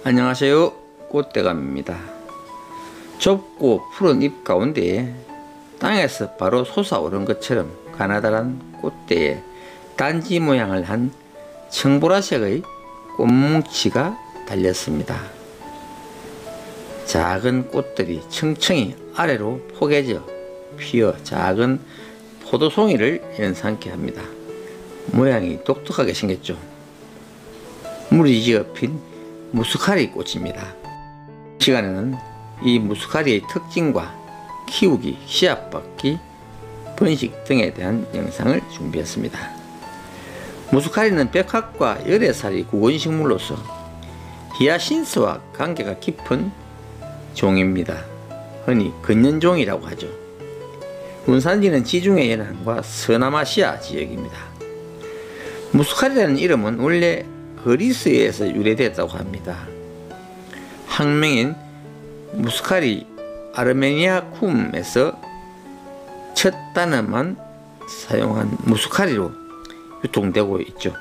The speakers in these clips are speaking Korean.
안녕하세요. 꽃대감입니다. 좁고 푸른 잎 가운데에 땅에서 바로 솟아오른 것처럼 가나다란 꽃대에 단지 모양을 한 청보라색의 꽃뭉치가 달렸습니다. 작은 꽃들이 층층이 아래로 포개져 피어 작은 포도송이를 연상케 합니다. 모양이 독특하게 생겼죠. 물이 지어 핀 무스카리 꽃입니다. 이 시간에는 이 무스카리의 특징과 키우기, 씨앗받기, 번식 등에 대한 영상을 준비했습니다. 무스카리는 백합과 열애살이 구원식물로서 히아신스와 관계가 깊은 종입니다. 흔히 근년종이라고 하죠. 원산지는 지중해 연안과 서남아시아 지역입니다. 무스카리라는 이름은 원래 그리스에서 유래됐다고 합니다. 학명인 무스카리 아르메니아쿰에서 첫 단어만 사용한 무스카리로 유통되고 있죠.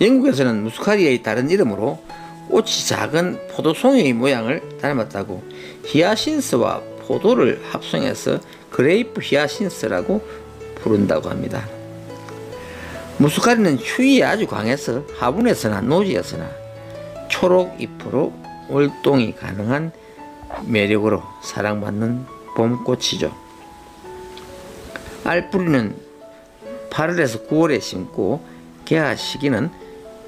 영국에서는 무스카리의 다른 이름으로 꽃이 작은 포도송이의 모양을 닮았다고 히아신스와 포도를 합성해서 그레이프 히아신스라고 부른다고 합니다. 무스카리는 추위에 아주 강해서 화분에서나 노지에서나 초록 잎으로 월동이 가능한 매력으로 사랑받는 봄꽃이죠. 알뿌리는 8월에서 9월에 심고 개화 시기는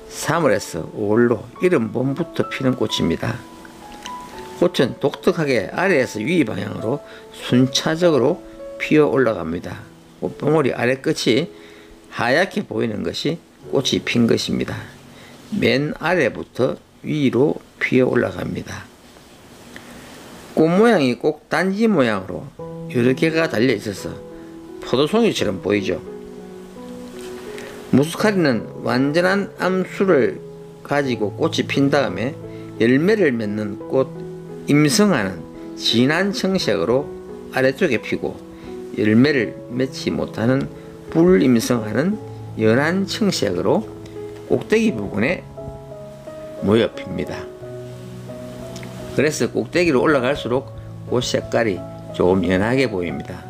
3월에서 5월로 이른 봄부터 피는 꽃입니다. 꽃은 독특하게 아래에서 위 방향으로 순차적으로 피어 올라갑니다. 꽃봉오리 아래 끝이 하얗게 보이는 것이 꽃이 핀 것입니다. 맨 아래부터 위로 피어 올라갑니다. 꽃 모양이 꼭 단지 모양으로 여러 개가 달려 있어서 포도송이처럼 보이죠. 무스카리는 완전한 암수를 가지고 꽃이 핀 다음에 열매를 맺는 꽃 임성하는 진한 청색으로 아래쪽에 피고 열매를 맺지 못하는 불임성하는 연한 청색으로 꼭대기 부분에 모여 핍니다. 그래서 꼭대기로 올라갈수록 꽃 색깔이 조금 연하게 보입니다.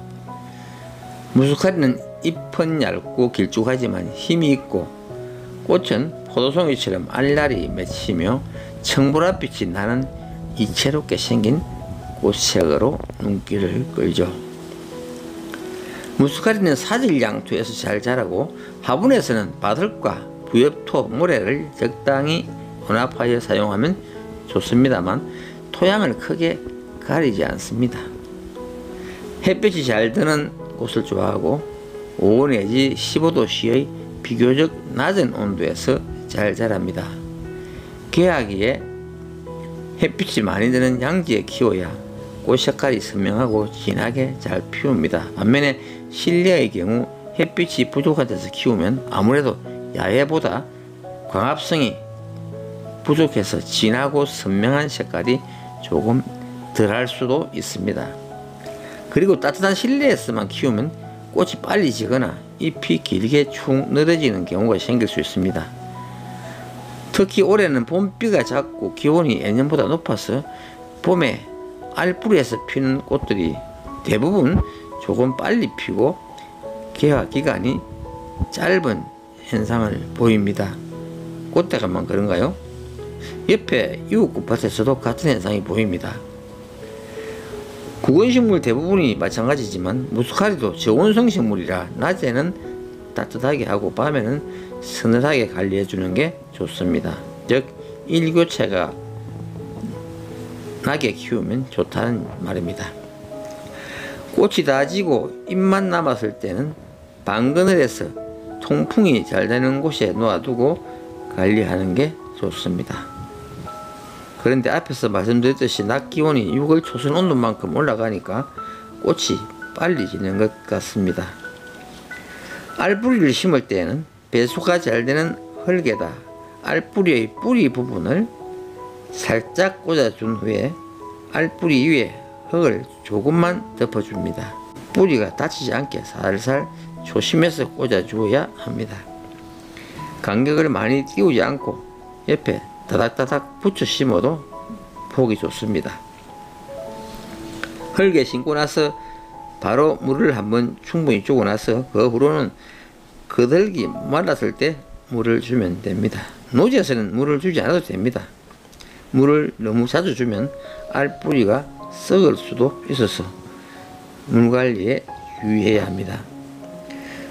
무스카리는 잎은 얇고 길쭉하지만 힘이 있고 꽃은 포도송이처럼 알알이 맺히며 청보랏빛이 나는 이채롭게 생긴 꽃색으로 눈길을 끌죠. 무스카리는 사질양토에서 잘 자라고 화분에서는 바들과 부엽토, 모래를 적당히 혼합하여 사용하면 좋습니다만 토양을 크게 가리지 않습니다. 햇빛이 잘 드는 곳을 좋아하고 5 내지 15도씨의 비교적 낮은 온도에서 잘 자랍니다. 개화기에 햇빛이 많이 드는 양지에 키워야 꽃 색깔이 선명하고 진하게 잘 피웁니다. 반면에 실내의 경우 햇빛이 부족한 데서 키우면 아무래도 야외보다 광합성이 부족해서 진하고 선명한 색깔이 조금 덜할 수도 있습니다. 그리고 따뜻한 실내에서만 키우면 꽃이 빨리 지거나 잎이 길게 축 늘어지는 경우가 생길 수 있습니다. 특히 올해는 봄비가 잦고 기온이 예년보다 높아서 봄에 알뿌리에서 피는 꽃들이 대부분 조금 빨리 피고 개화 기간이 짧은 현상을 보입니다. 꽃대감만 그런가요? 옆에 이웃 꽃밭에서도 같은 현상이 보입니다. 구근식물 대부분이 마찬가지지만 무스카리도 저온성 식물이라 낮에는 따뜻하게 하고 밤에는 서늘하게 관리해 주는 게 좋습니다. 즉 일교차가 나게 키우면 좋다는 말입니다. 꽃이 다 지고 잎만 남았을 때는 방그늘에서 통풍이 잘 되는 곳에 놓아두고 관리하는 게 좋습니다. 그런데 앞에서 말씀드렸듯이 낮 기온이 6월 초순 온도만큼 올라가니까 꽃이 빨리 지는 것 같습니다. 알뿌리를 심을 때에는 배수가 잘 되는 흙에다 알뿌리의 뿌리 부분을 살짝 꽂아준 후에 알뿌리 위에 흙을 조금만 덮어줍니다. 뿌리가 다치지 않게 살살 조심해서 꽂아주어야 합니다. 간격을 많이 띄우지 않고 옆에 다닥다닥 붙여 심어도 보기 좋습니다. 흙에 심고 나서 바로 물을 한번 충분히 주고 나서 그 후로는 거들기 말랐을 때 물을 주면 됩니다. 노지에서는 물을 주지 않아도 됩니다. 물을 너무 자주 주면 알뿌리가 썩을 수도 있어서 물 관리에 유의해야 합니다.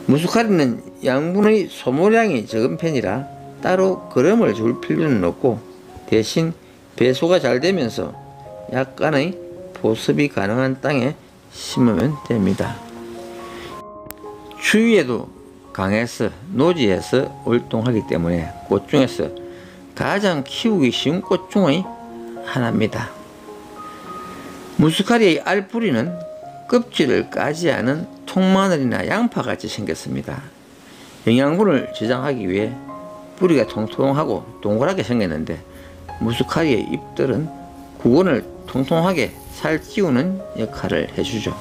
무스카리는 양분의 소모량이 적은 편이라 따로 거름을 줄 필요는 없고 대신 배수가 잘 되면서 약간의 보습이 가능한 땅에 심으면 됩니다. 추위에도 강해서 노지에서 월동하기 때문에 꽃 중에서 가장 키우기 쉬운 꽃 중의 하나입니다. 무스카리의 알뿌리는 껍질을 까지 않은 통마늘이나 양파같이 생겼습니다. 영양분을 저장하기 위해 뿌리가 통통하고 동그랗게 생겼는데 무스카리의 잎들은 구근을 통통하게 살찌우는 역할을 해주죠.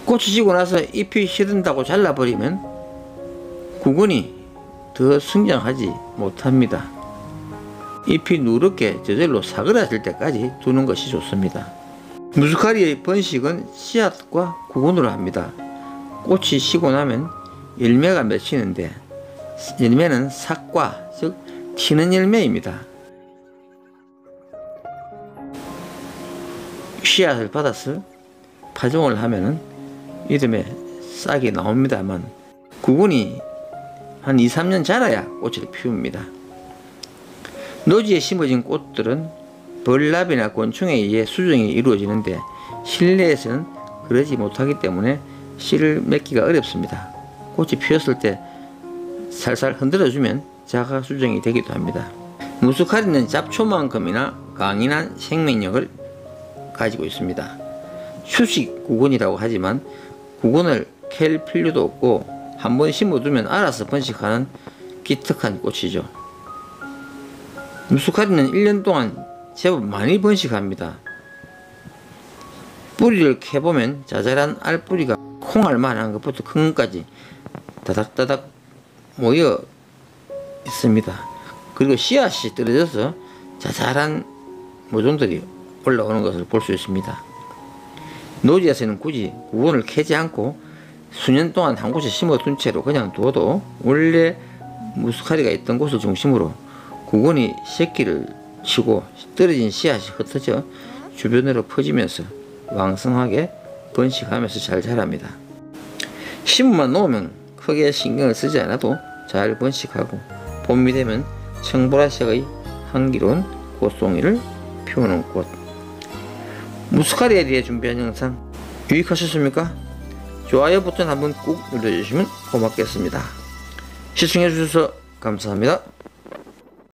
꽃이 지고 나서 잎이 시든다고 잘라버리면 구근이 더 성장하지 못합니다. 잎이 누렇게 저절로 사그라질 때까지 두는 것이 좋습니다. 무스카리의 번식은 씨앗과 구근으로 합니다. 꽃이 시고 나면 열매가 맺히는데 열매는 삭과, 즉 튀는 열매입니다. 씨앗을 받아서 파종을 하면은 이듬해 싹이 나옵니다만 구근이 한 2-3년 자라야 꽃을 피웁니다. 노지에 심어진 꽃들은 벌나비나 곤충에 의해 수정이 이루어지는데 실내에서는 그러지 못하기 때문에 씨를 맺기가 어렵습니다. 꽃이 피었을 때 살살 흔들어주면 자가 수정이 되기도 합니다. 무스카리는 잡초만큼이나 강인한 생명력을 가지고 있습니다. 수식 구근이라고 하지만 구근을 캘 필요도 없고 한번 심어두면 알아서 번식하는 기특한 꽃이죠. 무스카리는 1년 동안 제법 많이 번식합니다. 뿌리를 캐보면 자잘한 알뿌리가 콩알만한 것부터 큰 것까지 다닥다닥 모여 있습니다. 그리고 씨앗이 떨어져서 자잘한 모종들이 올라오는 것을 볼 수 있습니다. 노지에서는 굳이 구근을 캐지 않고 수년 동안 한 곳에 심어둔 채로 그냥 두어도 원래 무스카리가 있던 곳을 중심으로 구근이 새끼를 치고 떨어진 씨앗이 흩어져 주변으로 퍼지면서 왕성하게 번식하면서 잘 자랍니다. 심만 놓으면 크게 신경을 쓰지 않아도 잘 번식하고 봄이 되면 청보라색의 향기로운 꽃송이를 피우는 꽃. 무스카리에 대해 준비한 영상 유익하셨습니까? 좋아요 버튼 한번 꾹 눌러주시면 고맙겠습니다. 시청해주셔서 감사합니다.